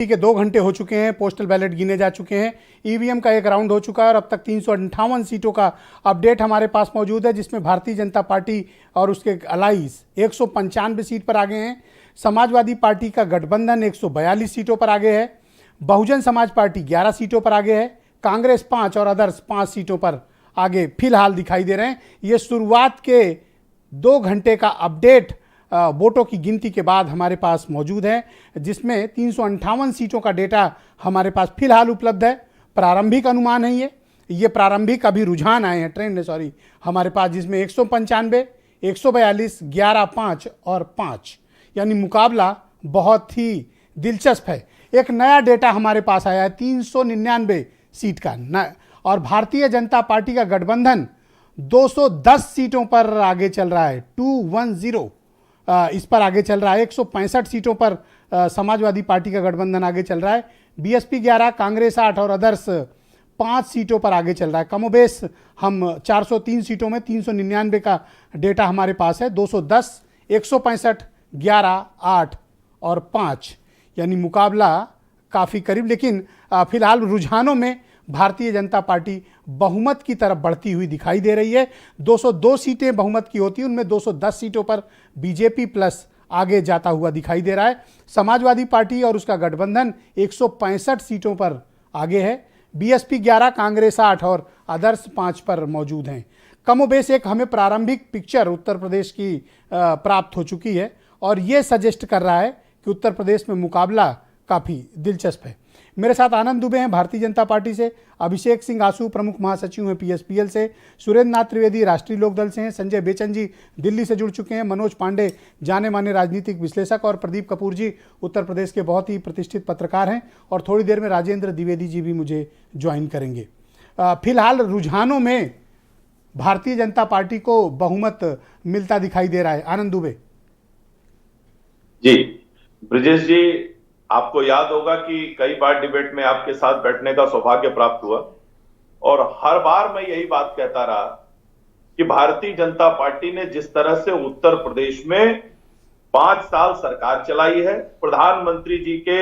के 2 घंटे हो चुके हैं, पोस्टल बैलेट गिने जा चुके हैं, ईवीएम का एक राउंड हो चुका है और अब तक 358 सीटों का अपडेट हमारे पास मौजूद है, जिसमें भारतीय जनता पार्टी और उसके अलाइज 195 सीट पर आगे हैं। समाजवादी पार्टी का गठबंधन 142 सीटों पर आगे है। बहुजन समाज पार्टी 11 सीटों पर आगे है। कांग्रेस 5 और अदर्स 5 सीटों पर आगे फिलहाल दिखाई दे रहे हैं। ये शुरुआत के 2 घंटे का अपडेट वोटों की गिनती के बाद हमारे पास मौजूद है, जिसमें 358 सीटों का डेटा हमारे पास फिलहाल उपलब्ध है। प्रारंभिक अनुमान है ये प्रारंभिक अभी रुझान आए हैं, ट्रेंड सॉरी, हमारे पास, जिसमें 195, 142, 11, 5 और 5, यानी मुकाबला बहुत ही दिलचस्प है। एक नया डेटा हमारे पास आया है 399 सीट का और भारतीय जनता पार्टी का गठबंधन 210 सीटों पर आगे चल रहा है, 210 इस पर आगे चल रहा है। 165 सीटों पर समाजवादी पार्टी का गठबंधन आगे चल रहा है। बीएसपी 11, कांग्रेस 8 और अदर्स 5 सीटों पर आगे चल रहा है। कमोबेश हम 403 सीटों में 399 का डेटा हमारे पास है। 210, 165, 11, 8 और 5, यानी मुकाबला काफ़ी करीब। लेकिन फिलहाल रुझानों में भारतीय जनता पार्टी बहुमत की तरफ बढ़ती हुई दिखाई दे रही है। 202 सीटें बहुमत की होती हैं, उनमें 210 सीटों पर बीजेपी प्लस आगे जाता हुआ दिखाई दे रहा है। समाजवादी पार्टी और उसका गठबंधन 165 सीटों पर आगे है। बीएसपी 11, कांग्रेस 8 और अदर्स 5 पर मौजूद हैं। कमोबेश एक हमें प्रारंभिक पिक्चर उत्तर प्रदेश की प्राप्त हो चुकी है और ये सजेस्ट कर रहा है कि उत्तर प्रदेश में मुकाबला काफ़ी दिलचस्प है। मेरे साथ आनंद दुबे हैं भारतीय जनता पार्टी से, अभिषेक सिंह आसू प्रमुख महासचिव हैं पीएसपीएल से, सुरेंद्र नाथ त्रिवेदी राष्ट्रीय लोकदल से हैं, संजय बेचन जी दिल्ली से जुड़ चुके हैं, मनोज पांडे जाने माने राजनीतिक विश्लेषक और प्रदीप कपूर जी उत्तर प्रदेश के बहुत ही प्रतिष्ठित पत्रकार हैं, और थोड़ी देर में राजेंद्र द्विवेदी जी भी मुझे ज्वाइन करेंगे। फिलहाल रुझानों में भारतीय जनता पार्टी को बहुमत मिलता दिखाई दे रहा है। आनंद दुबे जी। ब्रिजेश जी, आपको याद होगा कि कई बार डिबेट में आपके साथ बैठने का सौभाग्य प्राप्त हुआ और हर बार मैं यही बात कहता रहा कि भारतीय जनता पार्टी ने जिस तरह से उत्तर प्रदेश में 5 साल सरकार चलाई है, प्रधानमंत्री जी के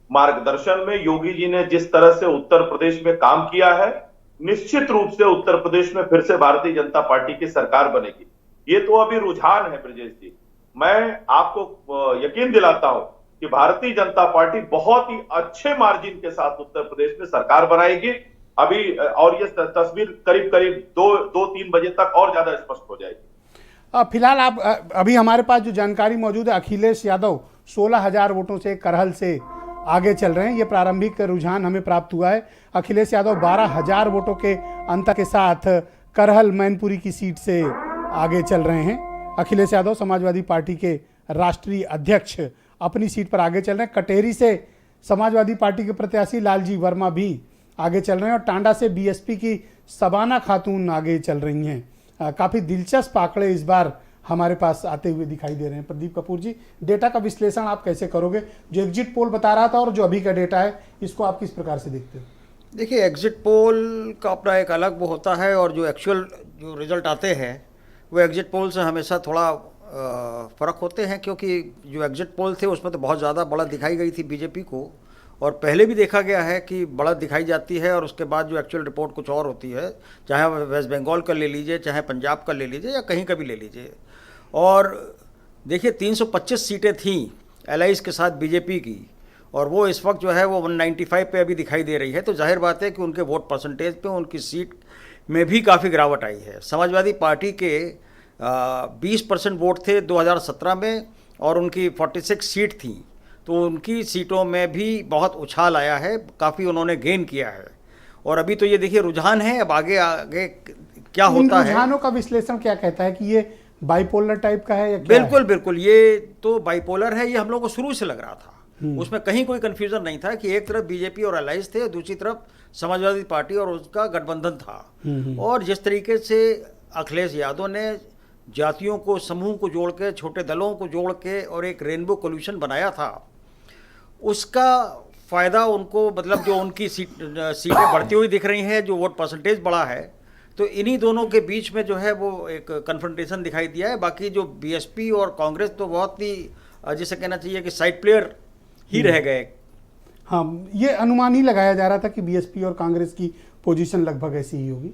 मार्गदर्शन में योगी जी ने जिस तरह से उत्तर प्रदेश में काम किया है, निश्चित रूप से उत्तर प्रदेश में फिर से भारतीय जनता पार्टी की सरकार बनेगी। ये तो अभी रुझान है ब्रिजेश जी। मैं आपको यकीन दिलाता हूं कि भारतीय जनता पार्टी बहुत ही अच्छे मार्जिन के साथ उत्तर प्रदेश में सरकार बनाएगी अभी, और ये तस्वीर करीब करीब 2-3 बजे तक और ज्यादा स्पष्ट हो जाएगी। फिलहाल आप अभी हमारे पास जो जानकारी मौजूद है, अखिलेश यादव 16,000 वोटों से करहल से आगे चल रहे हैं। ये प्रारंभिक रुझान हमें प्राप्त हुआ है। अखिलेश यादव 12,000 वोटों के अंतर के साथ करहल मैनपुरी की सीट से आगे चल रहे हैं। अखिलेश यादव समाजवादी पार्टी के राष्ट्रीय अध्यक्ष अपनी सीट पर आगे चल रहे हैं। कटेरी से समाजवादी पार्टी के प्रत्याशी लालजी वर्मा भी आगे चल रहे हैं और टांडा से बीएसपी की सबाना खातून आगे चल रही हैं। काफ़ी दिलचस्प आंकड़े इस बार हमारे पास आते हुए दिखाई दे रहे हैं। प्रदीप कपूर जी, डेटा का विश्लेषण आप कैसे करोगे? जो एग्जिट पोल बता रहा था और जो अभी का डेटा है, इसको आप किस प्रकार से देखते हो? देखिए, एग्जिट पोल का अपना एक अलग वो होता है और जो एक्चुअल जो रिजल्ट आते हैं वो एग्जिट पोल से हमेशा थोड़ा फ़र्क होते हैं, क्योंकि जो एग्जिट पोल थे उसमें तो बहुत ज़्यादा बढ़त दिखाई गई थी बीजेपी को, और पहले भी देखा गया है कि बढ़त दिखाई जाती है और उसके बाद जो एक्चुअल रिपोर्ट कुछ और होती है, चाहे वेस्ट बंगाल का ले लीजिए, चाहे पंजाब का ले लीजिए या कहीं का भी ले लीजिए। और देखिए, 325 सीटें थीं एलाइज के साथ बीजेपी की, और वो इस वक्त जो है वो 195 पे अभी दिखाई दे रही है। तो जाहिर बात है कि उनके वोट परसेंटेज पे, उनकी सीट में भी काफ़ी गिरावट आई है। समाजवादी पार्टी के 20% वोट थे 2017 में और उनकी 46 सीट थी, तो उनकी सीटों में भी बहुत उछाल आया है, काफ़ी उन्होंने गेन किया है। और अभी तो ये देखिए रुझान है, अब आगे आगे क्या होता है। रुझानों का विश्लेषण क्या कहता है कि ये बाइपोलर टाइप का है या क्या बिल्कुल है? बिल्कुल, ये तो बाइपोलर है। ये हम लोग को शुरू से लग रहा था, उसमें कहीं कोई कंफ्यूजन नहीं था कि एक तरफ बीजेपी और अलायंस थे, दूसरी तरफ समाजवादी पार्टी और उसका गठबंधन था। और जिस तरीके से अखिलेश यादव ने जातियों को, समूह को जोड़ के, छोटे दलों को जोड़ के और एक रेनबो कोल्यूशन बनाया था, उसका फ़ायदा उनको, मतलब जो उनकी सीटें बढ़ती हुई दिख रही हैं, जो वोट परसेंटेज बढ़ा है, तो इन्हीं दोनों के बीच में जो है वो एक कन्फ्रंटेशन दिखाई दिया है। बाकी जो बीएसपी और कांग्रेस तो बहुत ही, जिसे कहना चाहिए कि साइड प्लेयर ही रह गए। हाँ, ये अनुमान ही लगाया जा रहा था कि बीएसपी और कांग्रेस की पोजीशन लगभग ऐसी ही होगी।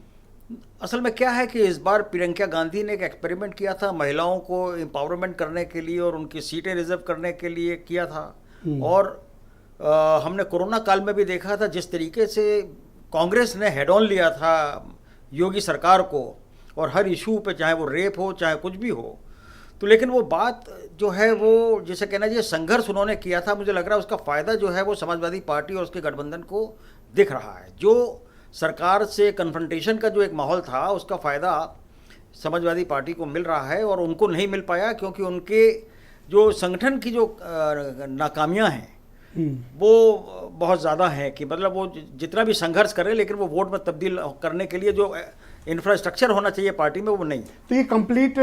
असल में क्या है कि इस बार प्रियंका गांधी ने एक एक्सपेरिमेंट किया था, महिलाओं को एम्पावरमेंट करने के लिए और उनकी सीटें रिजर्व करने के लिए किया था। और हमने कोरोना काल में भी देखा था जिस तरीके से कांग्रेस ने हेड ऑन लिया था योगी सरकार को, और हर इशू पे, चाहे वो रेप हो चाहे कुछ भी हो। तो लेकिन वो बात जो है वो जैसे कहना चाहिए संघर्ष उन्होंने किया था, मुझे लग रहा है उसका फ़ायदा जो है वो समाजवादी पार्टी और उसके गठबंधन को दिख रहा है। जो सरकार से कन्फ्रंटेशन का जो एक माहौल था उसका फ़ायदा समाजवादी पार्टी को मिल रहा है, और उनको नहीं मिल पाया क्योंकि उनके जो संगठन की जो नाकामियां हैं वो बहुत ज़्यादा हैं, कि मतलब वो जितना भी संघर्ष करें लेकिन वो वोट में तब्दील करने के लिए जो इंफ्रास्ट्रक्चर होना चाहिए पार्टी में वो नहीं। तो ये कंप्लीट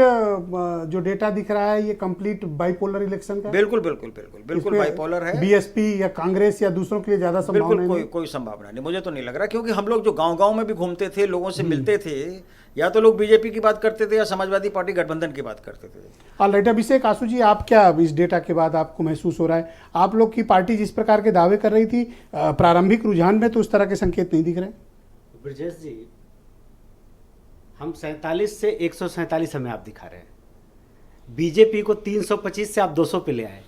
जो डेटा दिख रहा है ये कंप्लीट बाइपोलर इलेक्शन का है? बिल्कुल बिल्कुल बिल्कुल बिल्कुल बाइपोलर है। बीएसपी या कांग्रेस या दूसरों के लिए ज्यादा संभावना बिल्कुल नहीं? कोई संभावना नहीं, मुझे तो नहीं लग रहा, क्योंकि हम लोग जो गांव-गांव में भी घूमते थे, लोगों से मिलते थे, या तो लोग बीजेपी की बात करते थे या समाजवादी पार्टी गठबंधन की बात करते थे। ऑलराइट, अभिषेक आसू जी, आप क्या इस डेटा के बाद आपको महसूस हो रहा है? आप लोग की पार्टी जिस प्रकार के दावे कर रही थी प्रारंभिक रुझान में, तो उस तरह के संकेत नहीं दिख रहे? ब्रजेश जी, हम 47 से 147 हमें आप दिखा रहे हैं, बीजेपी को 325 से आप 200 पे ले आए,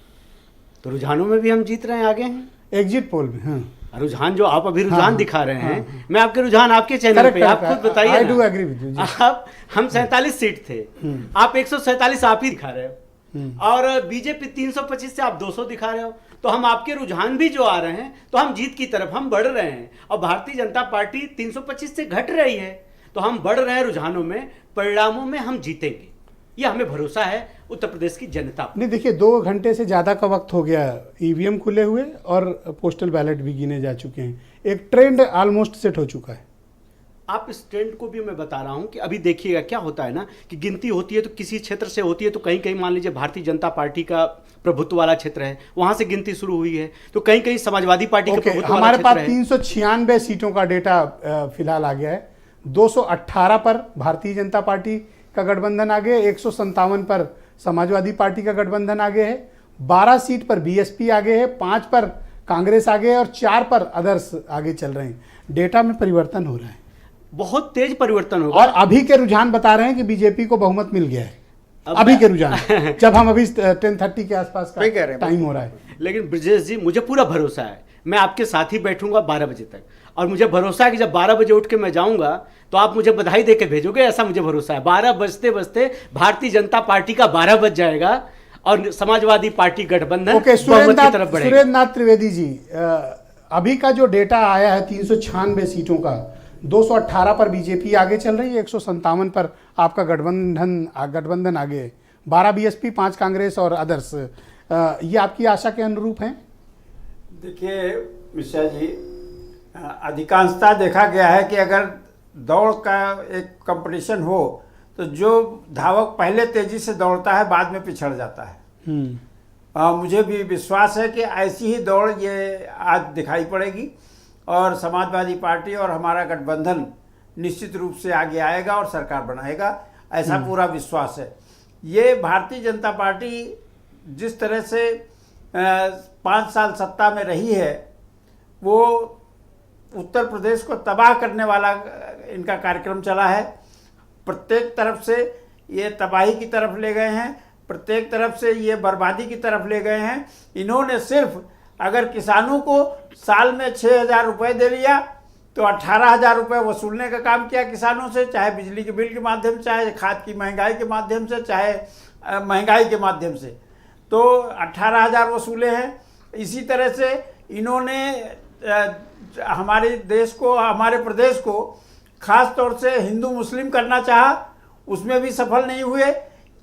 तो रुझानों में भी हम जीत रहे हैं, आगे हैं एग्जिट पोल में। हाँ, रुझान जो आप अभी रुझान हाँ, दिखा रहे हैं, हाँ, मैं आपके रुझान आपके चैनल पे, आप खुद बताइए। I do agree with you. आप, हम 47 सीट थे, आप 147 आप ही दिखा रहे हो, और बीजेपी 325 से आप 200 दिखा रहे हो, तो हम आपके रुझान भी जो आ रहे हैं तो हम जीत की तरफ हम बढ़ रहे हैं। और भारतीय जनता पार्टी 325 से घट रही है, तो हम बढ़ रहे हैं रुझानों में, परिणामों में हम जीतेंगे, ये हमें भरोसा है उत्तर प्रदेश की जनता पर। नहीं, देखिए 2 घंटे से ज़्यादा का वक्त हो गया, ईवीएम खुले हुए और पोस्टल बैलेट भी गिने जा चुके हैं, एक ट्रेंड ऑलमोस्ट सेट हो चुका है। आप इस ट्रेंड को भी मैं बता रहा हूं कि अभी देखिएगा क्या होता है ना, कि गिनती होती है तो किसी क्षेत्र से होती है, तो कहीं कहीं मान लीजिए भारतीय जनता पार्टी का प्रभुत्व वाला क्षेत्र है, वहां से गिनती शुरू हुई है, तो कहीं कहीं समाजवादी पार्टी का प्रभुत्व वाला हमारे पास क्षेत्र है। 396 सीटों का डेटा फिलहाल आ गया है। 218 पर भारतीय जनता पार्टी का गठबंधन आगे, 157 पर समाजवादी पार्टी का गठबंधन आगे है, 12 सीट पर बीएसपी आगे है, 5 पर कांग्रेस आगे है और 4 पर अदर्स आगे चल रहे हैं। डेटा में परिवर्तन हो रहा है, बहुत तेज परिवर्तन होगा। और अभी के रुझान बता रहे हैं कि बीजेपी को बहुमत मिल गया है। अभी के रुझान जब हम अभी 10:30 के आसपास का टाइम हो रहा है। लेकिन ब्रजेश जी, मुझे पूरा भरोसा है, मैं आपके साथ ही बैठूंगा 12 बजे तक, और मुझे भरोसा है कि जब 12 बजे उठ के मैं जाऊंगा तो आप मुझे बधाई दे के भेजोगे, ऐसा मुझे भरोसा है। 12 बजते बजते भारतीय जनता पार्टी का 12 बज जाएगा और समाजवादी पार्टी गठबंधन बहुमत की तरफ बढ़ेगा। सुरेंद्रनाथ त्रिवेदी जी, अभी का जो डेटा आया है 396 सीटों का, 218 पर बीजेपी आगे चल रही है, 157 पर आपका गठबंधन आगे है, 12 बीएसपी, 5 कांग्रेस और अदर्स। ये आपकी आशा के अनुरूप हैं? देखिए मिश्रा जी, अधिकांशतः देखा गया है कि अगर दौड़ का एक कंपटीशन हो तो जो धावक पहले तेजी से दौड़ता है बाद में पिछड़ जाता है। मुझे भी विश्वास है कि ऐसी ही दौड़ ये आज दिखाई पड़ेगी, और समाजवादी पार्टी और हमारा गठबंधन निश्चित रूप से आगे आएगा और सरकार बनाएगा, ऐसा पूरा विश्वास है। ये भारतीय जनता पार्टी जिस तरह से 5 साल सत्ता में रही है, वो उत्तर प्रदेश को तबाह करने वाला इनका कार्यक्रम चला है। प्रत्येक तरफ से ये तबाही की तरफ ले गए हैं, प्रत्येक तरफ से ये बर्बादी की तरफ ले गए हैं। इन्होंने सिर्फ अगर किसानों को साल में 6,000 रुपये दे लिया तो 18,000 रुपये वसूलने का काम किया किसानों से, चाहे बिजली के बिल के माध्यम से, चाहे खाद की महंगाई के माध्यम से, चाहे महंगाई के माध्यम से, तो 18,000 वसूले हैं। इसी तरह से इन्होंने हमारे देश को, हमारे प्रदेश को खास तौर से हिंदू मुस्लिम करना चाहा, उसमें भी सफल नहीं हुए।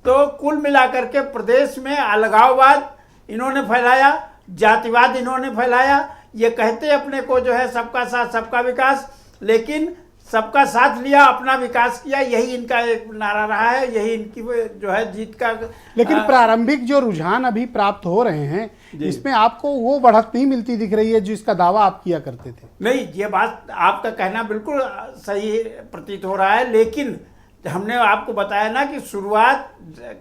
तो कुल मिलाकर के प्रदेश में अलगाववाद इन्होंने फैलाया, जातिवाद इन्होंने फैलाया। ये कहते अपने को जो है सबका साथ सबका विकास, लेकिन सबका साथ लिया, अपना विकास किया, यही इनका एक नारा रहा है, यही इनकी जो है जीत का। लेकिन प्रारंभिक जो रुझान अभी प्राप्त हो रहे हैं, इसमें आपको वो बढ़त नहीं मिलती दिख रही है जिसका दावा आप किया करते थे? नहीं, ये बात आपका कहना बिल्कुल सही प्रतीत हो रहा है, लेकिन हमने आपको बताया ना कि शुरुआत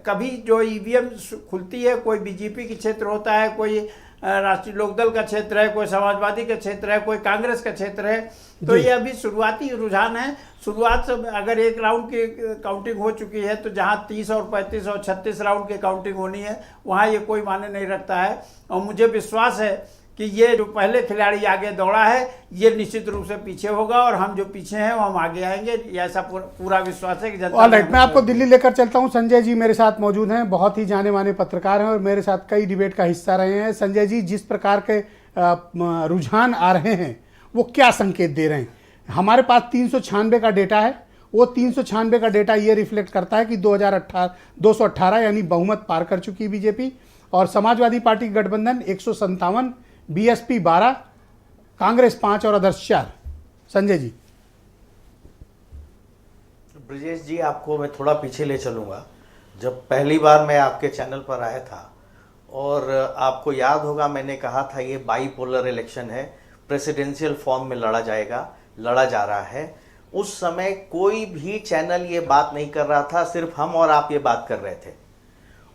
कभी जो ईवीएम खुलती है, कोई बीजेपी की क्षेत्र होता है, कोई राष्ट्रीय लोकदल का क्षेत्र है, कोई समाजवादी का क्षेत्र है, कोई कांग्रेस का क्षेत्र है। तो ये अभी शुरुआती रुझान है। शुरुआत से अगर एक राउंड की काउंटिंग हो चुकी है तो जहां 30 और 35 और 36 राउंड की काउंटिंग होनी है वहां ये कोई मायने नहीं रखता है। और मुझे विश्वास है कि ये जो पहले खिलाड़ी आगे दौड़ा है ये निश्चित रूप से पीछे होगा और हम जो पीछे हैं वो हम आगे आएंगे, ये ऐसा पूरा विश्वास है कि जनता। ऑलराइट, मैं आपको दिल्ली लेकर चलता हूं। संजय जी मेरे साथ मौजूद हैं, बहुत ही जाने माने पत्रकार हैं और मेरे साथ कई डिबेट का हिस्सा रहे हैं। संजय जी, जिस प्रकार के रुझान आ रहे हैं वो क्या संकेत दे रहे हैं? हमारे पास 396 का डेटा है, वो 396 का डेटा ये रिफ्लेक्ट करता है कि 218 यानी बहुमत पार कर चुकी बीजेपी, और समाजवादी पार्टी गठबंधन 157, बीएसपी 12, कांग्रेस 5 और अदर्श 4। संजय जी। ब्रजेश जी, आपको मैं थोड़ा पीछे ले चलूँगा। जब पहली बार मैं आपके चैनल पर आया था और आपको याद होगा मैंने कहा था ये बाईपोलर इलेक्शन है, प्रेसिडेंशियल फॉर्म में लड़ा जा रहा है। उस समय कोई भी चैनल ये बात नहीं कर रहा था, सिर्फ हम और आप ये बात कर रहे थे।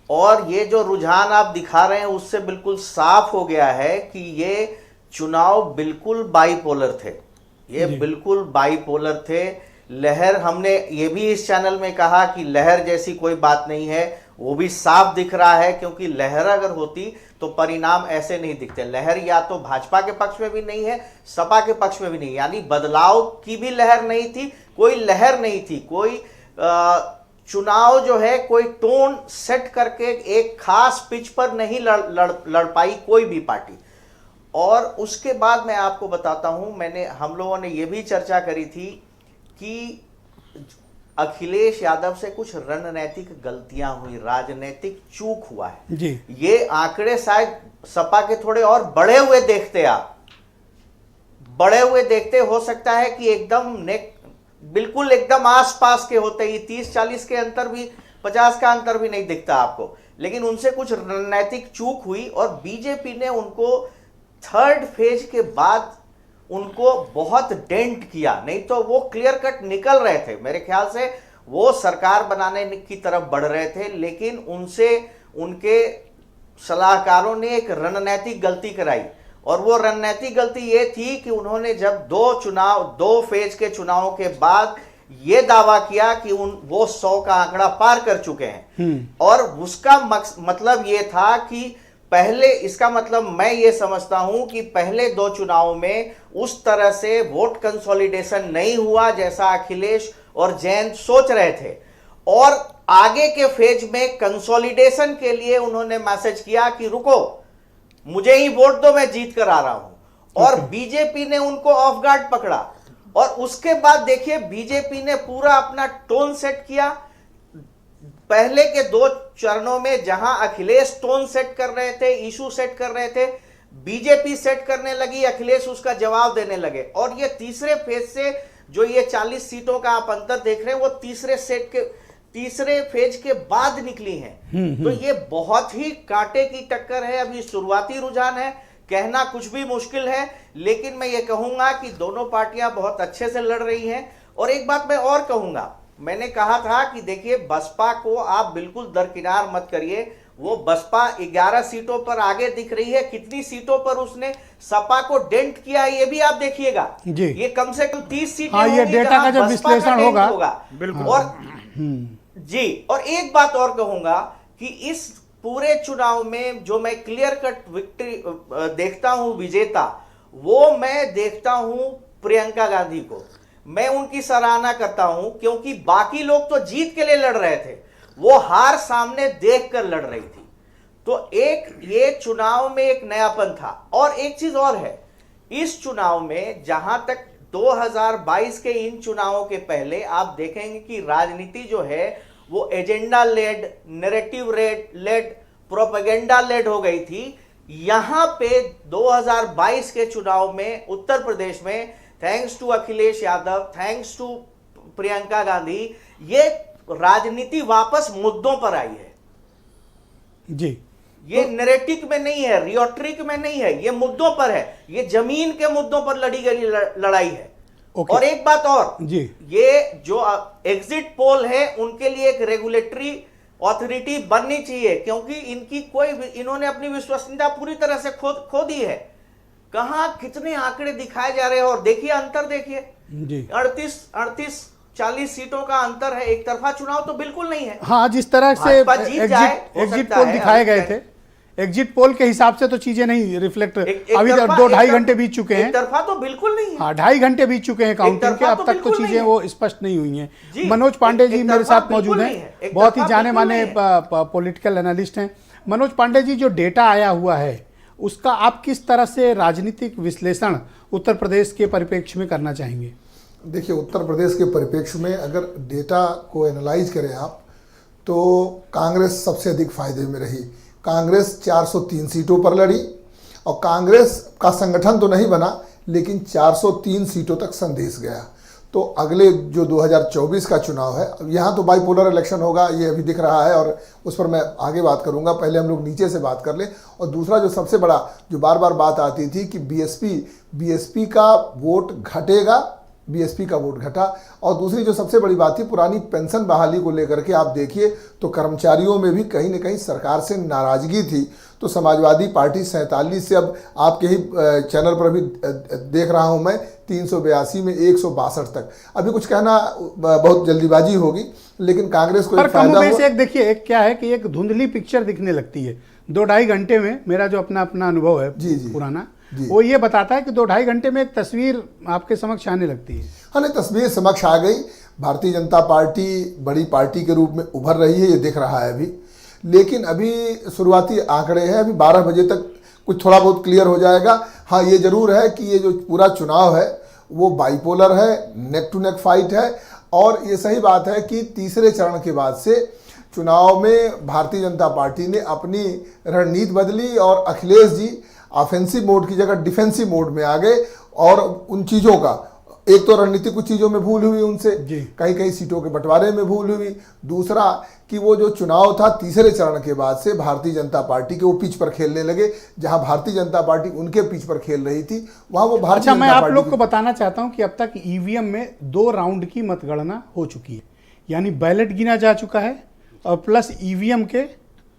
और ये जो रुझान आप दिखा रहे हैं उससे बिल्कुल साफ हो गया है कि ये चुनाव बिल्कुल बाईपोलर थे, ये बिल्कुल बाईपोलर थे। लहर, हमने ये भी इस चैनल में कहा कि लहर जैसी कोई बात नहीं है, वो भी साफ दिख रहा है, क्योंकि लहर अगर होती तो परिणाम ऐसे नहीं दिखते। लहर या तो भाजपा के पक्ष में भी नहीं है, सपा के पक्ष में भी नहीं, यानी बदलाव की भी लहर नहीं थी, कोई लहर नहीं थी, कोई चुनाव जो है कोई टोन सेट करके एक खास पिच पर नहीं लड़ पाई कोई भी पार्टी। और उसके बाद मैं आपको बताता हूं, हम लोगों ने ये भी चर्चा करी थी कि अखिलेश यादव से कुछ रणनीतिक गलतियां हुई, राजनीतिक चूक हुआ है जी। ये आंकड़े शायद सपा के थोड़े और बढ़े हुए देखते, आप बढ़े हुए देखते, हो सकता है कि एकदम बिल्कुल एकदम आसपास के होते ही 30-40 के अंतर भी, 50 का अंतर भी नहीं दिखता आपको, लेकिन उनसे कुछ रणनीतिक चूक हुई और बीजेपी ने उनको थर्ड फेज के बाद उनको बहुत डेंट किया, नहीं तो वो क्लियर कट निकल रहे थे। मेरे ख्याल से वो सरकार बनाने की तरफ बढ़ रहे थे, लेकिन उनसे उनके सलाहकारों ने एक रणनीतिक गलती कराई। और वो रणनीतिक गलती ये थी कि उन्होंने जब दो फेज के चुनावों के बाद ये दावा किया कि वो 100 का आंकड़ा पार कर चुके हैं, और उसका मतलब ये था कि पहले, इसका मतलब मैं ये समझता हूं कि पहले 2 चुनावों में उस तरह से वोट कंसोलिडेशन नहीं हुआ जैसा अखिलेश और जैन सोच रहे थे, और आगे के फेज में कंसोलिडेशन के लिए उन्होंने मैसेज किया कि रुको, मुझे ही वोट दो, मैं जीत कर आ रहा हूं। और बीजेपी ने उनको ऑफ गार्ड पकड़ा, और उसके बाद देखिए बीजेपी ने पूरा अपना टोन सेट किया। पहले के 2 चरणों में जहां अखिलेश टोन सेट कर रहे थे, इशू सेट कर रहे थे, बीजेपी सेट करने लगी, अखिलेश उसका जवाब देने लगे। और ये तीसरे फेज से जो ये 40 सीटों का आप अंतर देख रहे हैं, वो तीसरे फेज के बाद निकली हैं। तो ये बहुत ही कांटे की टक्कर है, अभी शुरुआती रुझान है, कहना कुछ भी मुश्किल है, लेकिन मैं ये कहूंगा कि दोनों पार्टियां बहुत अच्छे से लड़ रही हैं। और एक बात मैं और कहूंगा, मैंने कहा था कि देखिए बसपा को आप बिल्कुल दरकिनार मत करिए, वो बसपा 11 सीटों पर आगे दिख रही है, कितनी सीटों पर उसने सपा को डेंट किया है ये भी आप देखिएगा, ये कम से कम 30 सीटें हाँ, ये डेटा का जब विश्लेषण होगा बिल्कुल। और जी, और एक बात और कहूंगा कि इस पूरे चुनाव में जो मैं क्लियर कट विक्ट्री देखता हूं विजेता, वो मैं देखता हूं प्रियंका गांधी को। मैं उनकी सराहना करता हूं, क्योंकि बाकी लोग तो जीत के लिए लड़ रहे थे, वो हार सामने देखकर लड़ रही थी। तो ये चुनाव में एक नयापन था। और एक चीज और है, इस चुनाव में जहां तक 2022 के इन चुनावों के पहले आप देखेंगे कि राजनीति जो है वो agenda led, narrative led, propaganda led हो गई थी। यहां पे 2022 के चुनाव में उत्तर प्रदेश में thanks to Akhilesh Yadav, thanks to Priyanka Gandhi, ये राजनीति वापस मुद्दों पर आई है जी। ये नैरेटिव में नहीं है, रियोट्रिक में नहीं है, ये मुद्दों पर है, ये जमीन के मुद्दों पर लड़ी गई लड़ाई है। और एक बात और जी, ये जो एग्जिट पोल है उनके लिए एक रेगुलेटरी ऑथोरिटी बननी चाहिए, क्योंकि इनकी इन्होंने अपनी विश्वसनीयता पूरी तरह से खो दी है। कहां कितने आंकड़े दिखाए जा रहे हैं, और देखिए अंतर देखिए, 38-40 सीटों का अंतर है, एक तरफा चुनाव तो बिल्कुल नहीं है। हाँ, जिस तरह से भाजपा जीत जाए, हो एग्जिट सकता पोल है, दिखाए गए अभी थे, एग्जिट पोल के हिसाब से तो चीजें नहीं रिफ्लेक्ट, अभी तरफा- 2-2.5 एक घंटे बीत चुके हैं। एक तरफा तो बिल्कुल नहीं है। हाँ, 2.5 घंटे बीत चुके हैं काउंटिंग के, तरफा अब तो तक तो बिल्कुल चीजें नहीं वो स्पष्ट नहीं हुई हैं। जी, मनोज पांडे जी एक मेरे तरफा साथ मौजूद बिल्कुल हैं, नहीं है, एक बहुत ही तरफा जाने बिल्कुल माने नहीं पॉलिटिकल एनालिस्ट हैं। मनोज पांडे जी, जो डेटा आया हुआ है उसका आप किस तरह से राजनीतिक विश्लेषण उत्तर प्रदेश के परिप्रेक्ष्य में करना चाहेंगे? देखिए, उत्तर प्रदेश के परिप्रेक्ष्य में अगर डेटा को एनालाइज करें आप, तो कांग्रेस सबसे अधिक फायदे में रही। कांग्रेस 403 सीटों पर लड़ी और कांग्रेस का संगठन तो नहीं बना, लेकिन 403 सीटों तक संदेश गया। तो अगले जो 2024 का चुनाव है, यहाँ तो बाइपोलर इलेक्शन होगा, ये अभी दिख रहा है और उस पर मैं आगे बात करूँगा। पहले हम लोग नीचे से बात कर लें। और दूसरा जो सबसे बड़ा, जो बार बार बात आती थी कि बीएसपी का वोट घटेगा, बीएसपी का वोट घटा। और दूसरी जो सबसे बड़ी बात थी, पुरानी पेंशन बहाली को लेकर के आप देखिए तो कर्मचारियों में भी कहीं न कहीं सरकार से नाराजगी थी। तो समाजवादी पार्टी 47 से, अब आपके ही चैनल पर भी देख रहा हूं मैं, 382 में 162 तक। अभी कुछ कहना बहुत जल्दीबाजी होगी, लेकिन कांग्रेस को पर एक फायदा कमोबेश हुआ। एक देखिए, एक क्या है कि एक धुंधली पिक्चर दिखने लगती है 2-2.5 घंटे में। मेरा जो अपना अनुभव है जी, जी, पुराना, जी। वो ये बताता है कि 2-2.5 घंटे में एक तस्वीर आपके समक्ष आने लगती है। हाँ, नहीं, तस्वीर समक्ष आ गई। भारतीय जनता पार्टी बड़ी पार्टी के रूप में उभर रही है, ये दिख रहा है अभी। लेकिन अभी शुरुआती आंकड़े हैं, अभी 12 बजे तक कुछ थोड़ा बहुत क्लियर हो जाएगा। हाँ, ये जरूर है कि ये जो पूरा चुनाव है वो बाइपोलर है, नेक टू नेक फाइट है। और ये सही बात है कि तीसरे चरण के बाद से चुनाव में भारतीय जनता पार्टी ने अपनी रणनीति बदली और अखिलेश जी ऑफेंसिव मोड की जगह डिफेंसिव मोड में आ गए। और उन चीज़ों का, एक तो रणनीति कुछ चीज़ों में भूल हुई उनसे, कई कई सीटों के बंटवारे में भूल हुई। दूसरा कि वो जो चुनाव था तीसरे चरण के बाद से भारतीय जनता पार्टी के वो पिच पर खेलने लगे, जहां भारतीय जनता पार्टी उनके पिच पर खेल रही थी, वहां वो भारतीय अच्छा, जनता मैं आप पार्टी लोग को बताना चाहता हूं कि अब तक ईवीएम में 2 राउंड की मतगणना हो चुकी है, यानी बैलेट गिना जा चुका है और प्लस ईवीएम के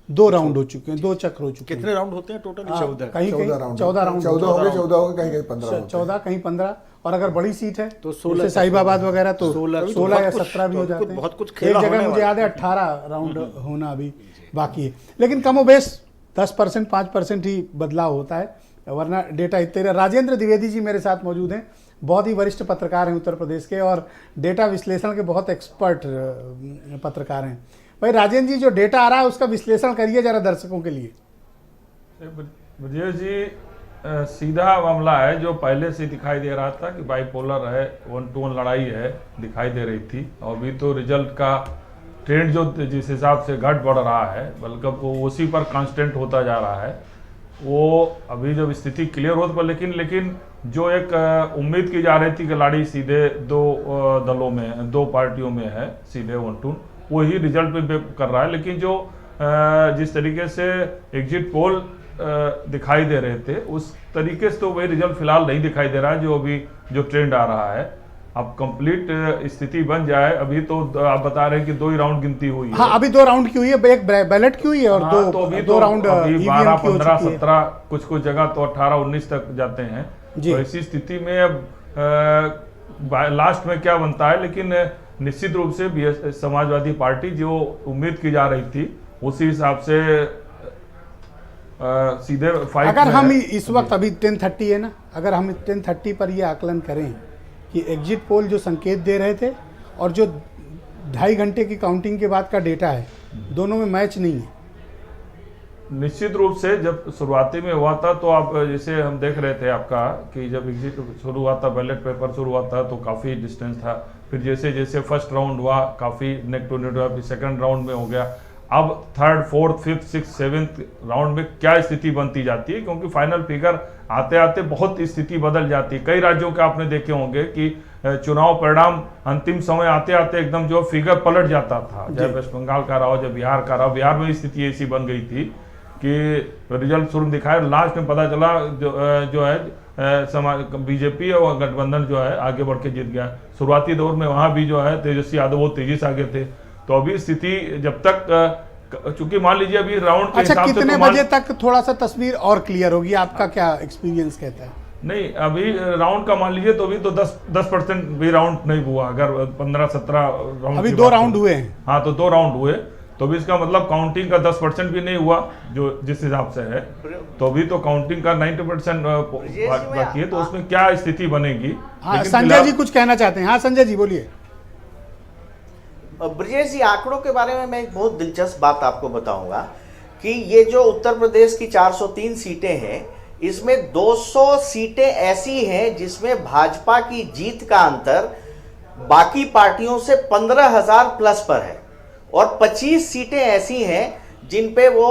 2 राउंड हो चुके हैं, 2 चक्र हो चुके हैं। कितने राउंड होते हैं टोटल? 14 कहीं 14 राउंड 14 राउंड 14 हो गए, 14 हो गए, कहीं कहीं 15 हो गए। 14, कहीं 15, और अगर बड़ी सीट है तो 16 जैसे साहिबाबाद वगैरह तो 16 या 17 भी हो बहुत जाते कुछ- हैं। बहुत कुछ एक खेला जगह होने मुझे वाला याद है 18 राउंड होना अभी बाकी है। लेकिन कमोबेश 10%, 5% ही बदलाव होता है, वरना डेटा इतने रहे। राजेंद्र द्विवेदी जी मेरे साथ मौजूद हैं, बहुत ही वरिष्ठ पत्रकार हैं उत्तर प्रदेश के और डेटा विश्लेषण के बहुत एक्सपर्ट पत्रकार हैं। भाई राजेंद्र जी, जो डेटा आ रहा है उसका विश्लेषण करिए जरा दर्शकों के लिए। ब्रजेश जी, सीधा मामला है जो पहले से दिखाई दे रहा था कि बाइपोलर है, 1-to-1 लड़ाई है, दिखाई दे रही थी। और अभी तो रिजल्ट का ट्रेंड जो जिस हिसाब से घट बढ़ रहा है, बल्कि वो उसी पर कांस्टेंट होता जा रहा है। वो अभी जब स्थिति क्लियर हो तो, लेकिन जो एक उम्मीद की जा रही थी कि लड़ाई सीधे 2 दलों में, 2 पार्टियों में है, सीधे 1-to-1, वही रिजल्ट पे कर रहा है। लेकिन जो जिस तरीके से एग्जिट पोल दिखाई दे रहे थे, उस तरीके से तो वही रिजल्ट फिलहाल नहीं दिखाई दे रहा है जो अभी जो ट्रेंड आ रहा है। अब कंप्लीट स्थिति बन जाए, अभी तो आप बता रहे हैं कि 2 ही राउंड गिनती हुई है। हाँ, अभी 2 राउंड की हुई है, एक बैलेट की हुई है और हाँ, तो अभी 2 राउंड 12, ईवीएम की हो 15, चुकी है। 17, कुछ जगह तो 18, 19 तक जाते हैं। जी। तो ऐसी स्थिति में अब लास्ट में क्या बनता है, लेकिन निश्चित रूप से समाजवादी पार्टी जो उम्मीद की जा रही थी उसी हिसाब से सीधे फाइट। अगर हम इस वक्त अभी 10:30 है ना, अगर हम 10:30 पर ये आकलन करें कि एग्जिट पोल जो संकेत दे रहे थे और जो 2.5 घंटे की काउंटिंग के बाद का डेटा है, दोनों में मैच नहीं है। निश्चित रूप से जब शुरुआती में हुआ था तो आप जैसे हम देख रहे थे आपका कि जब एग्जिट शुरू हुआ था, बैलेट पेपर शुरू हुआ था तो काफ़ी डिस्टेंस था। फिर जैसे जैसे फर्स्ट राउंड हुआ काफ़ी नेक टू नेक हुआ, फिर सेकंड राउंड में हो गया। अब 3rd, 4th, 5th, 6th, 7th round में क्या स्थिति बनती जाती है, क्योंकि फाइनल फिगर आते आते बहुत स्थिति बदल जाती है। कई राज्यों के आपने देखे होंगे कि चुनाव परिणाम अंतिम समय आते आते एकदम जो फिगर पलट जाता था, चाहे वेस्ट बंगाल का रहा हो, चाहे बिहार का रहा हो। बिहार में स्थिति ऐसी बन गई थी कि रिजल्ट शुरू दिखाया, लास्ट में पता चला जो है बीजेपी और गठबंधन जो है आगे बढ़ के जीत गया। शुरुआती दौर में वहाँ भी जो है तेजस्वी यादव बहुत तेजी से आगे थे। तो अभी स्थिति जब तक चूंकि मान लीजिए अभी राउंड के अच्छा, हिसाब से कितने तो बजे तक थोड़ा सा तस्वीर और क्लियर होगी, आपका क्या एक्सपीरियंस कहता है? नहीं, अभी राउंड का मान लीजिए तो अभी तो 10% भी राउंड नहीं हुआ। अगर 15-17 राउंड अभी की 2 बात राउंड करें। हुए हैं। हाँ, तो 2 राउंड हुए, तो भी इसका मतलब काउंटिंग का 10% भी नहीं हुआ, जो जिस हिसाब से है। तो अभी तो काउंटिंग का 90% बाकी है, तो उसमें क्या स्थिति बनेगी। हाँ, लेकिन संजय फिलहाल- जी कुछ कहना चाहते हैं। हाँ संजय जी बोलिए। ब्रजेश जी, आंकड़ों के बारे में मैं एक बहुत दिलचस्प बात आपको बताऊंगा कि ये जो उत्तर प्रदेश की 403 सीटें हैं, इसमें 200 सीटें ऐसी हैं जिसमें भाजपा की जीत का अंतर बाकी पार्टियों से 15,000 प्लस पर है, और 25 सीटें ऐसी हैं जिन पे वो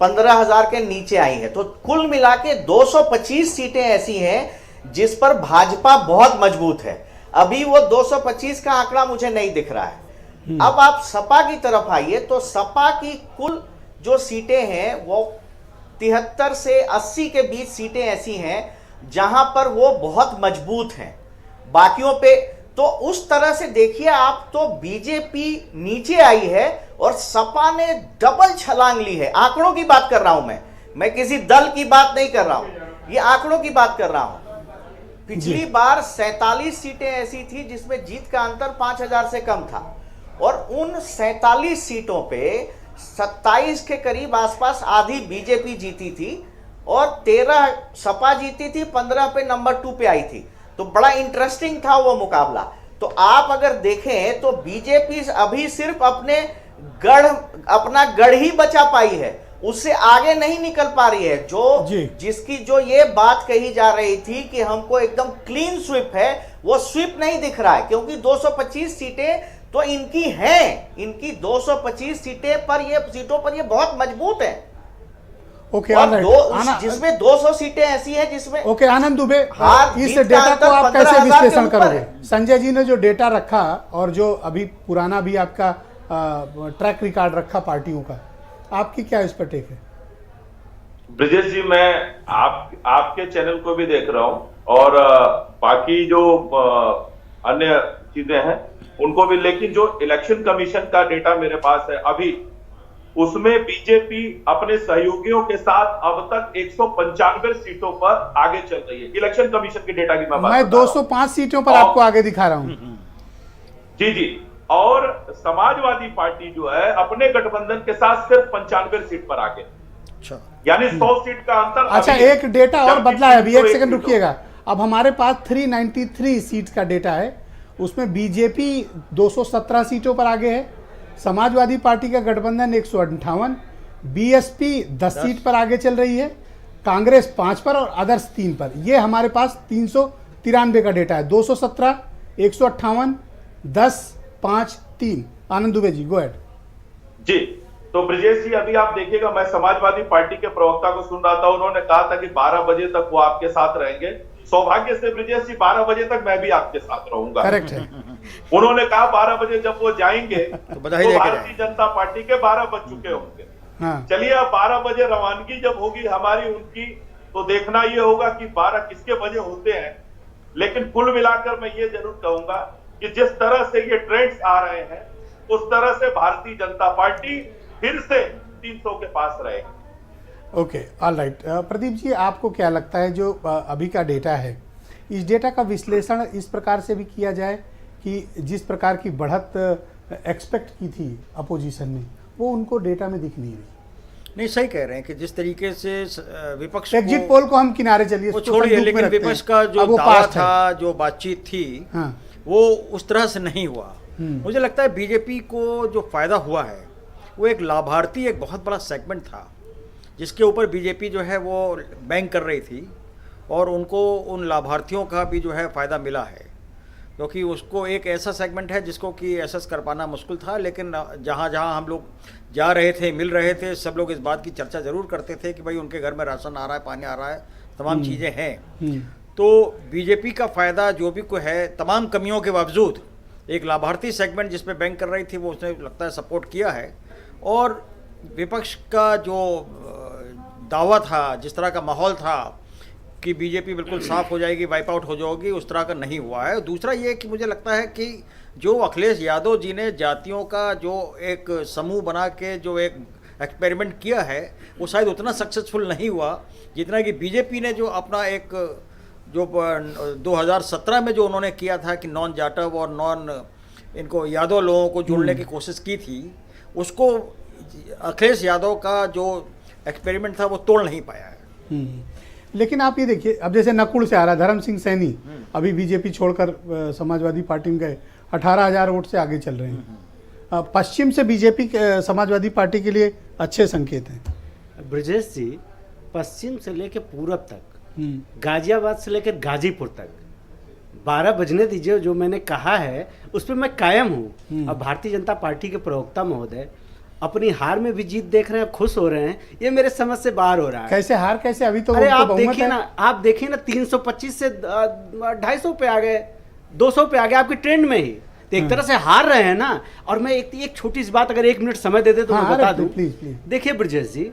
15,000 के नीचे आई हैं। तो कुल मिला के 225 सीटें ऐसी हैं जिस पर भाजपा बहुत मजबूत है। अभी वो 225 का आंकड़ा मुझे नहीं दिख रहा है। अब आप सपा की तरफ आइए, तो सपा की कुल जो सीटें हैं वो 73 से 80 के बीच सीटें ऐसी हैं जहां पर वो बहुत मजबूत हैं। बाकियों पे तो उस तरह से देखिए आप, तो बीजेपी नीचे आई है और सपा ने डबल छलांग ली है। आंकड़ों की बात कर रहा हूं मैं किसी दल की बात नहीं कर रहा हूं, ये आंकड़ों की बात कर रहा हूं। पिछली बार 47 सीटें ऐसी थी जिसमें जीत का अंतर 5,000 से कम था, और उन 47 सीटों पे 27 के करीब आसपास आधी बीजेपी जीती थी और 13 सपा जीती थी, 15 पे नंबर 2 पे आई थी। तो बड़ा इंटरेस्टिंग था वो मुकाबला। तो आप अगर देखें तो बीजेपी अभी सिर्फ अपना गढ़ ही बचा पाई है, उससे आगे नहीं निकल पा रही है। जिसकी जो ये बात कही जा रही थी कि हमको एकदम क्लीन स्वीप है, वो स्वीप नहीं दिख रहा है, क्योंकि 225 सीटें तो इनकी हैं। इनकी 225 सीटों पर ये बहुत मजबूत है। ओके, और जिसमें 200 सीटें ऐसी हैं जिसमें ओके, आनंद दुबे, हाँ, इस जीत का डेटा को अंतर आप कैसे 15,000 के विश्लेषण ऊपर करोगे? है। संजय जी ने जो डेटा रखा और जो अभी पुराना भी आपका ट्रैक रिकॉर्ड रखा पार्टियों का, आपकी क्या इस पर टेक है? ब्रजेश जी, मैं आपके चैनल को भी देख रहा हूं और बाकी जो अन्य चीजें हैं उनको भी, लेकिन जो इलेक्शन कमीशन का डेटा मेरे पास है अभी, उसमें बीजेपी अपने सहयोगियों के साथ अब तक 195 सीटों पर आगे चल रही है। इलेक्शन कमीशन के डेटा की मैं 205 सीटों पर आपको आगे दिखा रहा हूं। जी। और समाजवादी पार्टी जो है अपने गठबंधन के साथ सिर्फ 95 सीट पर आगे, यानी 100 सीट का अंतर। अच्छा, एक डेटा और बदला है अभी, एक सेकंड रुकिएगा। अब हमारे पास 393 सीट्स का डेटा है, उसमें बीजेपी 217 सीटों पर आगे है, समाजवादी पार्टी का गठबंधन 158, बीएसपी 10 सीट पर आगे चल रही है, कांग्रेस 5 पर और अदर्स 3 पर। ये हमारे पास 393 का डेटा है। 217, 158, 10, 5, 3। आनंद दुबे जी, गो अहेड। जी, तो ब्रजेश जी, अभी आप देखिएगा, मैं समाजवादी पार्टी के प्रवक्ता को सुन रहा था, उन्होंने कहा था कि 12 बजे तक वो आपके साथ रहेंगे। सौभाग्य से ब्रजेश जी 12 बजे तक मैं भी आपके साथ रहूंगा। करेक्ट है। उन्होंने कहा 12 बजे जब वो जाएंगे तो बधाई देके भारतीय जनता पार्टी के 12 बज चुके होंगे। हाँ। चलिए, अब 12 बजे रवानगी जब होगी हमारी उनकी, तो देखना ये होगा कि 12 किसके बजे होते हैं। लेकिन कुल मिलाकर मैं ये जरूर कहूंगा कि जिस तरह से ये ट्रेंड्स आ रहे हैं, उस तरह से भारतीय जनता पार्टी फिर से 300 के पास रहेगी। Okay, all right. Pradeep ji, आपको क्या लगता है जो अभी का डेटा है, इस डेटा का विश्लेषण इस प्रकार से भी किया जाए कि जिस प्रकार की बढ़त एक्सपेक्ट की थी अपोजिशन ने, वो उनको डेटा में दिख नहीं रही? नहीं, सही कह रहे हैं कि जिस तरीके से विपक्ष एग्जिट पोल को हम किनारे चलिए, वो छोड़िए, लेकिन विपक्ष का जो दावा था, जो बातचीत थी, हाँ। वो उस तरह से नहीं हुआ। मुझे लगता है बीजेपी को जो फायदा हुआ है वो एक लाभार्थी, एक बहुत बड़ा सेगमेंट था जिसके ऊपर बीजेपी जो है वो बैंक कर रही थी, और उनको उन लाभार्थियों का भी जो है फ़ायदा मिला है, क्योंकि उसको एक ऐसा सेगमेंट है जिसको कि एसेस कर पाना मुश्किल था। लेकिन जहाँ जहाँ हम लोग जा रहे थे, मिल रहे थे, सब लोग इस बात की चर्चा ज़रूर करते थे कि भाई उनके घर में राशन आ रहा है, पानी आ रहा है, तमाम चीज़ें हैं। तो बीजेपी का फ़ायदा जो भी कोई है, तमाम कमियों के बावजूद एक लाभार्थी सेगमेंट जिसमें बैंक कर रही थी, वो उसने लगता है सपोर्ट किया है। और विपक्ष का जो दावा था, जिस तरह का माहौल था, कि बीजेपी बिल्कुल साफ हो जाएगी, वाइप आउट हो जाएगी, उस तरह का नहीं हुआ है। दूसरा ये कि मुझे लगता है कि जो अखिलेश यादव जी ने जातियों का जो एक समूह बना के जो एक एक्सपेरिमेंट किया है वो शायद उतना सक्सेसफुल नहीं हुआ जितना कि बीजेपी ने जो अपना एक जो 2017 में जो उन्होंने किया था कि नॉन जाटव और नॉन इनको यादव लोगों को जोड़ने की कोशिश की थी, उसको अखिलेश यादव का जो एक्सपेरिमेंट था वो तोड़ नहीं पाया है। लेकिन आप ये देखिए, अब जैसे नकुल से आ रहा धर्म सिंह सैनी, अभी बीजेपी छोड़कर समाजवादी पार्टी में गए, 18,000 वोट से आगे चल रहे हैं। पश्चिम से बीजेपी समाजवादी पार्टी के लिए अच्छे संकेत हैं। ब्रजेश जी, पश्चिम से लेकर पूरब तक, गाजियाबाद से लेकर गाजीपुर तक 12 बजने दीजिए, जो मैंने कहा है उस पर मैं कायम हूँ। अब भारतीय जनता पार्टी के प्रवक्ता महोदय अपनी हार में भी जीत देख रहे हैं, खुश हो रहे हैं, ये मेरे समझ से बाहर हो रहा है। कैसे हार, कैसे? अभी तो अरे उनको आप बहुमत देखिए है। ना, आप देखिए ना, 325 से 250 पे आ गए, 200 पे आ गए आपके ट्रेंड में ही। तो एक तरह से हार रहे हैं ना। और मैं एक छोटी सी बात, अगर 1 मिनट समय दे दे तो मैं बता दूं। प्लीज। देखिए ब्रजेश जी,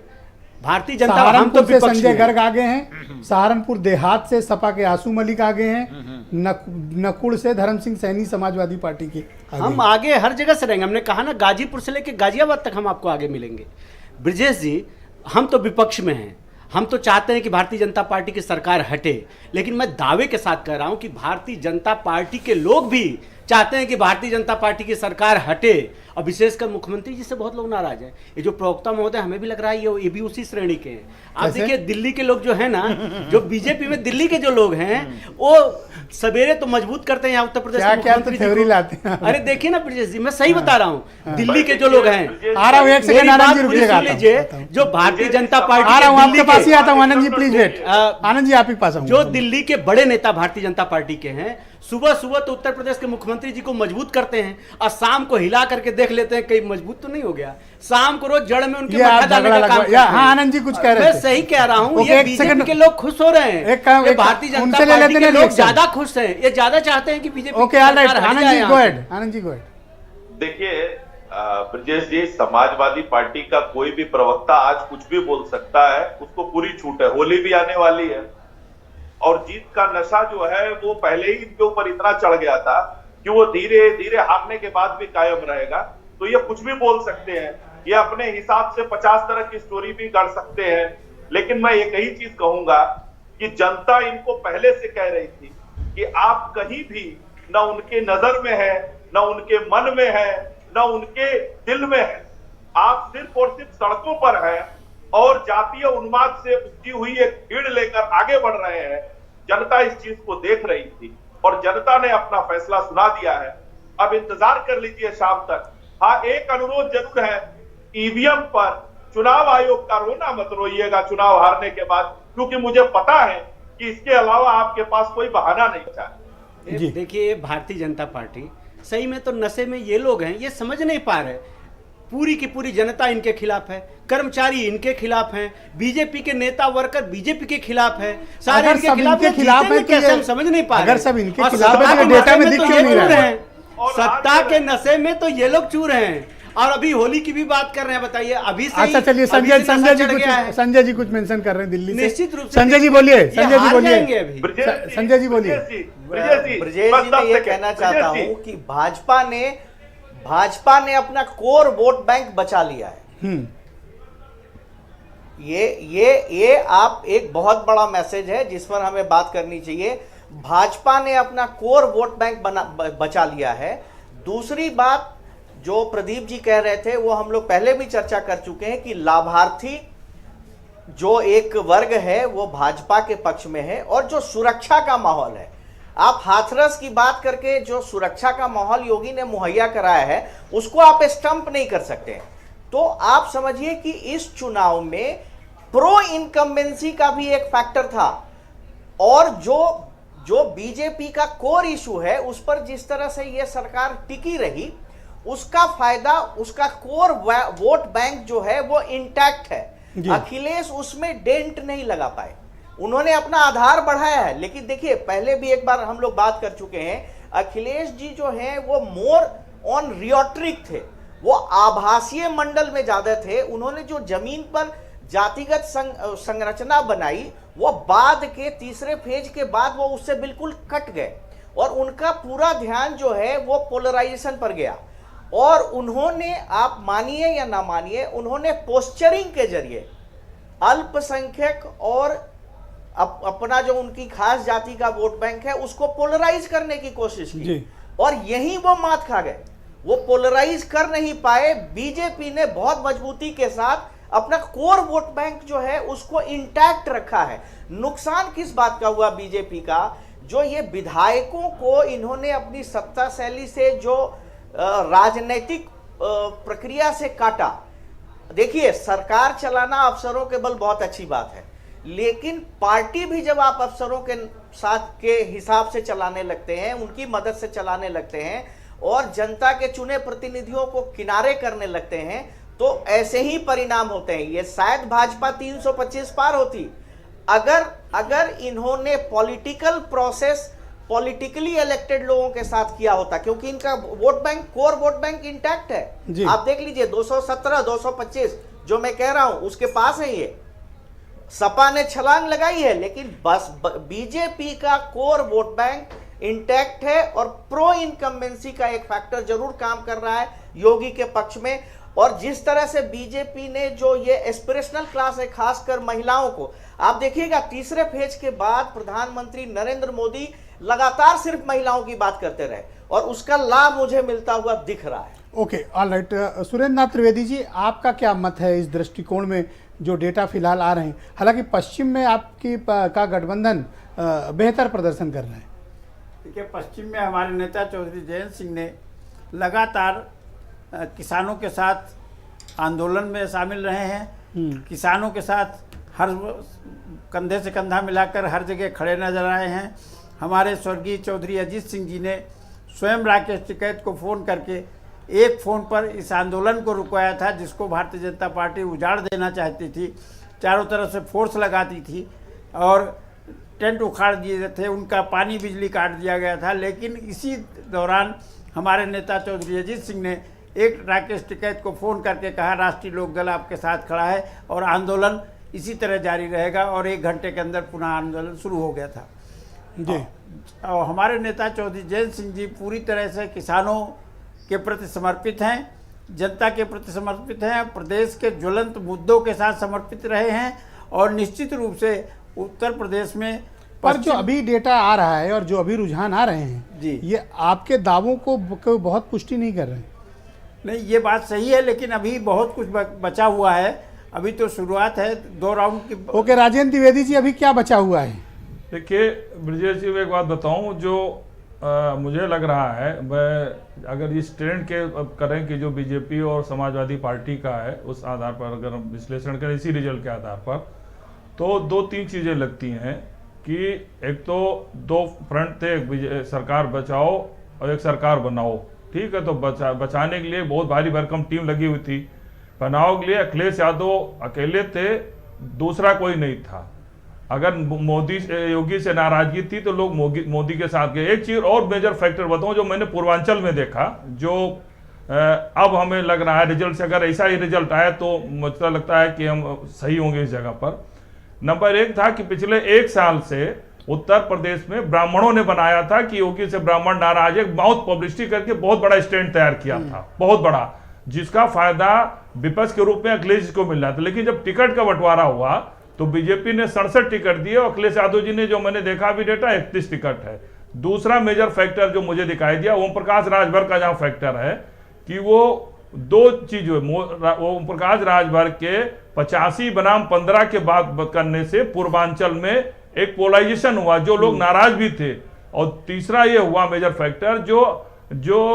भारतीय जनता, हम तो सहारनपुर से विपक्ष संजय में गर्ग आगे हैं, सहारनपुर देहात से सपा के आसू मलिक आगे हैं, नकुल से धर्म सिंह सैनी समाजवादी पार्टी के आगे हम आगे हर जगह से रहेंगे। हमने कहा ना, गाजीपुर से लेकर गाजियाबाद तक हम आपको आगे मिलेंगे। ब्रजेश जी, हम तो विपक्ष में हैं, हम तो चाहते हैं कि भारतीय जनता पार्टी की सरकार हटे, लेकिन मैं दावे के साथ कह रहा हूं कि भारतीय जनता पार्टी के लोग भी चाहते हैं कि भारतीय जनता पार्टी की सरकार हटे, और विशेषकर मुख्यमंत्री जी से बहुत लोग नाराज हैं। ये जो प्रवक्ता महोदय, हमें भी लग रहा है ये भी उसी श्रेणी के हैं। आप देखिए, दिल्ली के लोग जो है ना, जो बीजेपी में दिल्ली के जो लोग हैं, वो सवेरे तो मजबूत करते हैं यहाँ उत्तर प्रदेश के मुख्यमंत्री जी थ्योरी को। लाते हैं। अरे देखिए ना ब्रजेश जी, मैं सही बता रहा हूँ, दिल्ली के जो लोग हैं, आ रहा हूँ, एक सेकंड आनंद जी रुकिएगा, सुन लीजिए, जो भारतीय जनता पार्टी आ रहा हूँ, के आपके दिल्ली पास ही के, आता हूँ। आनंद जी प्लीज वेट, आनंद जी आप ही के पास आऊँ। जो दिल्ली के बड़े नेता भारतीय जनता पार्टी के हैं, सुबह सुबह तो उत्तर प्रदेश के मुख्यमंत्री जी को मजबूत करते हैं और शाम को हिला करके देख लेते हैं कहीं मजबूत तो नहीं हो गया। शाम को रोज जड़ में उनके मट्ठा डालने का काम करते हैं। हाँ आनंद जी कुछ कह रहे थे। मैं सही कह रहा हूँ, ओके, ये एक बीजेपी सेकंड। के लोग खुश हो रहे हैं, एक काम- ये एक भारतीय काम- जनता उनसे ले पार्टी लेते के हैं लोग रिएक्शन। ज्यादा खुश हैं, ये ज्यादा चाहते हैं कि BJP okay, all right, Anand ji go ahead, Anand ji go ahead. देखिए ब्रजेश जी, समाजवादी पार्टी का कोई भी प्रवक्ता आज कुछ भी बोल सकता है, उसको पूरी छूट है। होली भी आने वाली है और जीत का नशा जो है वो पहले ही इनके ऊपर इतना चढ़ गया था कि वो धीरे धीरे हारने के बाद भी कायम रहेगा। तो ये कुछ भी बोल सकते हैं, ये अपने हिसाब से 50 तरह की स्टोरी भी गढ़ सकते हैं, लेकिन मैं एक ही चीज कहूंगा कि जनता इनको पहले से कह रही थी कि आप कहीं भी न उनके नजर में है, न उनके मन में है, न उनके दिल में है। आप सिर्फ और सिर्फ सड़कों पर हैं और जातीय उन्माद से उपजी हुई एक भीड़ लेकर आगे बढ़ रहे हैं। जनता इस चीज को देख रही थी और जनता ने अपना फैसला सुना दिया है। अब इंतजार कर लीजिए शाम तक। हाँ, एक अनुरोध जरूर है, ईवीएम पर चुनाव आयोग का रोना मत रोइएगा चुनाव हारने के बाद, क्योंकि मुझे पता है कि इसके अलावा आपके पास कोई बहाना नहीं था। देखिए, भारतीय जनता पार्टी सही में तो नशे में ये लोग हैं, ये समझ नहीं पा रहे। पूरी की पूरी जनता इनके खिलाफ है, कर्मचारी इनके खिलाफ हैं, बीजेपी के नेता वर्कर बीजेपी के खिलाफ है, सारे अगर इनके सब खिलाफ इनके हैं, खिलाफ जीतेंगे है तो कैसे ये- हम समझ नहीं पा रहे। अगर सब इनके और खिलाफ है सत्ता तो के डेटा नशे में दिख तो क्यों ये नहीं रहा चूर है? हैं। सत्ता के नशे में तो ये लोग चूर हैं। और अभी होली की भी बात कर रहे हैं, बताइए अभी से अच्छा चलिए, संजय जी कुछ मेंशन कर रहे हैं दिल्ली से। निश्चित रूप से संजय जी बोलिए, ये संजय जी हार बोलिए, जाएंगे अभी। संजय जी बोलिए। ब्रजेश जी, मैं ये कहना चाहता हूं कि भाजपा ने अपना कोर वोट बैंक बचा लिया है। ये आप एक बहुत बड़ा मैसेज है जिस पर हमें बात करनी चाहिए। भाजपा ने अपना कोर वोट बैंक बचा लिया है। दूसरी बात जो प्रदीप जी कह रहे थे वो हम लोग पहले भी चर्चा कर चुके हैं कि लाभार्थी जो एक वर्ग है वो भाजपा के पक्ष में है, और जो सुरक्षा का माहौल है, आप हाथरस की बात करके जो सुरक्षा का माहौल योगी ने मुहैया कराया है उसको आप स्टंप नहीं कर सकते। तो आप समझिए कि इस चुनाव में प्रो इनकम्बेंसी का भी एक फैक्टर था, और जो बीजेपी का कोर इशू है उस पर जिस तरह से यह सरकार टिकी रही, उसका फायदा उसका कोर वोट बैंक जो है वो इंटैक्ट है। अखिलेश उसमें डेंट नहीं लगा पाए। उन्होंने अपना आधार बढ़ाया है, लेकिन देखिए पहले भी एक बार हम लोग बात कर चुके हैं, अखिलेश जी जो हैं वो मोर ऑन रियोट्रिक थे, वो आभासीय मंडल में ज्यादा थे। उन्होंने जो जमीन पर जातिगत संरचना बनाई वो बाद के तीसरे फेज के बाद वो उससे बिल्कुल कट गए और उनका पूरा ध्यान जो है वो पोलराइजेशन पर गया। और उन्होंने, आप मानिए या ना मानिए, उन्होंने पोस्चरिंग के जरिए अल्पसंख्यक और अपना जो उनकी खास जाति का वोट बैंक है उसको पोलराइज करने की कोशिश की और यही वो मात खा गए। वो पोलराइज कर नहीं पाए। बीजेपी ने बहुत मजबूती के साथ अपना कोर वोट बैंक जो है उसको इंटैक्ट रखा है। नुकसान किस बात का हुआ बीजेपी का, जो ये विधायकों को इन्होंने अपनी सत्ता शैली से जो राजनीतिक प्रक्रिया से काटा। देखिए, सरकार चलाना अफसरों के बल बहुत अच्छी बात है, लेकिन पार्टी भी जब आप अफसरों के साथ के हिसाब से चलाने लगते हैं, उनकी मदद से चलाने लगते हैं और जनता के चुने प्रतिनिधियों को किनारे करने लगते हैं, तो ऐसे ही परिणाम होते हैं। ये शायद भाजपा 325 पार होती अगर इन्होंने पॉलिटिकल प्रोसेस पॉलिटिकली इलेक्टेड लोगों के साथ किया होता, क्योंकि इनका vote bank, core vote bank intact है। आप देख लीजिए 217 225 जो मैं कह रहा हूं उसके पास है। ये सपा ने छलांग लगाई है, लेकिन बस बीजेपी का कोर वोट बैंक इंटैक्ट है और प्रो इनकम्बेंसी का एक फैक्टर जरूर काम कर रहा है योगी के पक्ष में। और जिस तरह से बीजेपी ने जो ये एस्पिरेशनल क्लास है, खासकर महिलाओं को, आप देखिएगा तीसरे फेज के बाद प्रधानमंत्री नरेंद्र मोदी लगातार सिर्फ महिलाओं की बात करते रहे और उसका लाभ मुझे मिलता हुआ दिख रहा है। Okay, all right. सुरेंद्र नाथ त्रिवेदी जी, आपका क्या मत है इस दृष्टिकोण में जो डेटा फिलहाल आ रहे हैं? हालांकि पश्चिम में आपकी का गठबंधन बेहतर प्रदर्शन कर रहे हैं। देखिए, पश्चिम में हमारे नेता चौधरी जयंत सिंह ने लगातार किसानों के साथ आंदोलन में शामिल रहे हैं। किसानों के साथ हर कंधे से कंधा मिलाकर हर जगह खड़े नजर आए हैं। हमारे स्वर्गीय चौधरी अजीत सिंह जी ने स्वयं राकेश टिकैत को फ़ोन करके एक फ़ोन पर इस आंदोलन को रुकवाया था, जिसको भारतीय जनता पार्टी उजाड़ देना चाहती थी, चारों तरफ से फोर्स लगाती थी और टेंट उखाड़ दिए थे, उनका पानी बिजली काट दिया गया था। लेकिन इसी दौरान हमारे नेता चौधरी अजीत सिंह ने एक राकेश टिकैत को फ़ोन करके कहा, राष्ट्रीय लोक दल आपके साथ खड़ा है और आंदोलन इसी तरह जारी रहेगा, और 1 घंटे के अंदर पुनः आंदोलन शुरू हो गया था जी। और हमारे नेता चौधरी जयंत सिंह जी पूरी तरह से किसानों के प्रति समर्पित हैं, जनता के प्रति समर्पित हैं, प्रदेश के ज्वलंत मुद्दों के साथ समर्पित रहे हैं और निश्चित रूप से उत्तर प्रदेश में पर जो अभी डेटा आ रहा है और जो अभी रुझान आ रहे हैं जी, ये आपके दावों को बहुत पुष्टि नहीं कर रहे हैं। नहीं, ये बात सही है, लेकिन अभी बहुत कुछ बचा हुआ है। अभी तो शुरुआत है 2 राउंड की। ओके, राजेंद्र द्विवेदी जी, अभी क्या बचा हुआ है? देखिए ब्रजेश जी, मैं एक बात बताऊं जो मुझे लग रहा है, मैं अगर इस ट्रेंड के करें कि जो बीजेपी और समाजवादी पार्टी का है उस आधार पर अगर हम विश्लेषण करें इसी रिजल्ट के आधार पर, तो 2-3 चीज़ें लगती हैं कि एक तो 2 फ्रंट थे, एक सरकार बचाओ और एक सरकार बनाओ। ठीक है, तो बचाने के लिए बहुत भारी भरकम टीम लगी हुई थी, बनाओ के लिए अखिलेश यादव अकेले थे, दूसरा कोई नहीं था। अगर मोदी योगी से नाराजगी थी तो लोग मोदी के साथ गए। एक चीज और मेजर फैक्टर बताऊं जो मैंने पूर्वांचल में देखा, जो अब हमें लग रहा है रिजल्ट से अगर ऐसा ही रिजल्ट आया तो मुझे लगता है कि हम सही होंगे इस जगह पर। नंबर 1 था कि पिछले 1 साल से उत्तर प्रदेश में ब्राह्मणों ने बनाया था कि योगी से ब्राह्मण नाराज है, बहुत पब्लिसिटी करके बहुत बड़ा स्टैंड तैयार किया था, बहुत बड़ा, जिसका फायदा विपक्ष के रूप में अखिलेश को मिल रहा था। लेकिन जब टिकट का बंटवारा हुआ तो बीजेपी ने 67 टिकट दिए और अखिलेश यादव जी ने, जो मैंने देखा भी डेटा, 31 टिकट है। दूसरा मेजर फैक्टर जो मुझे दिखाई दिया, ओम प्रकाश राजभर का जहां फैक्टर है कि वो 2 चीज, ओम प्रकाश राजभर के 85 बनाम 15 के बाद करने से पूर्वांचल में एक पोलराइजेशन हुआ, जो लोग नाराज भी थे। और तीसरा ये हुआ मेजर फैक्टर जो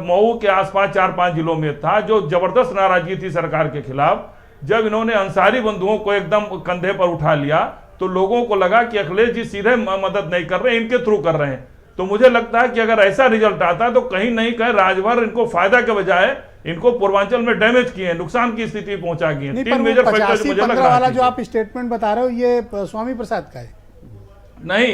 मऊ के आसपास 4-5 जिलों में था, जो जबरदस्त नाराजगी थी सरकार के खिलाफ। जब इन्होंने अंसारी बंधुओं को एकदम कंधे पर उठा लिया तो लोगों को लगा कि अखिलेश जी सीधे मदद नहीं कर रहे, इनके थ्रू कर रहे हैं। तो मुझे लगता है कि अगर ऐसा रिजल्ट आता तो कहीं नहीं कहीं राजभर इनको फायदा के बजाय इनको पूर्वांचल में डैमेज किए, नुकसान की स्थिति पहुंचा गई है। 3 मेजर फैक्टर मुझे लग रहा है। जो आप स्टेटमेंट बता रहे हो ये स्वामी प्रसाद का है? नहीं,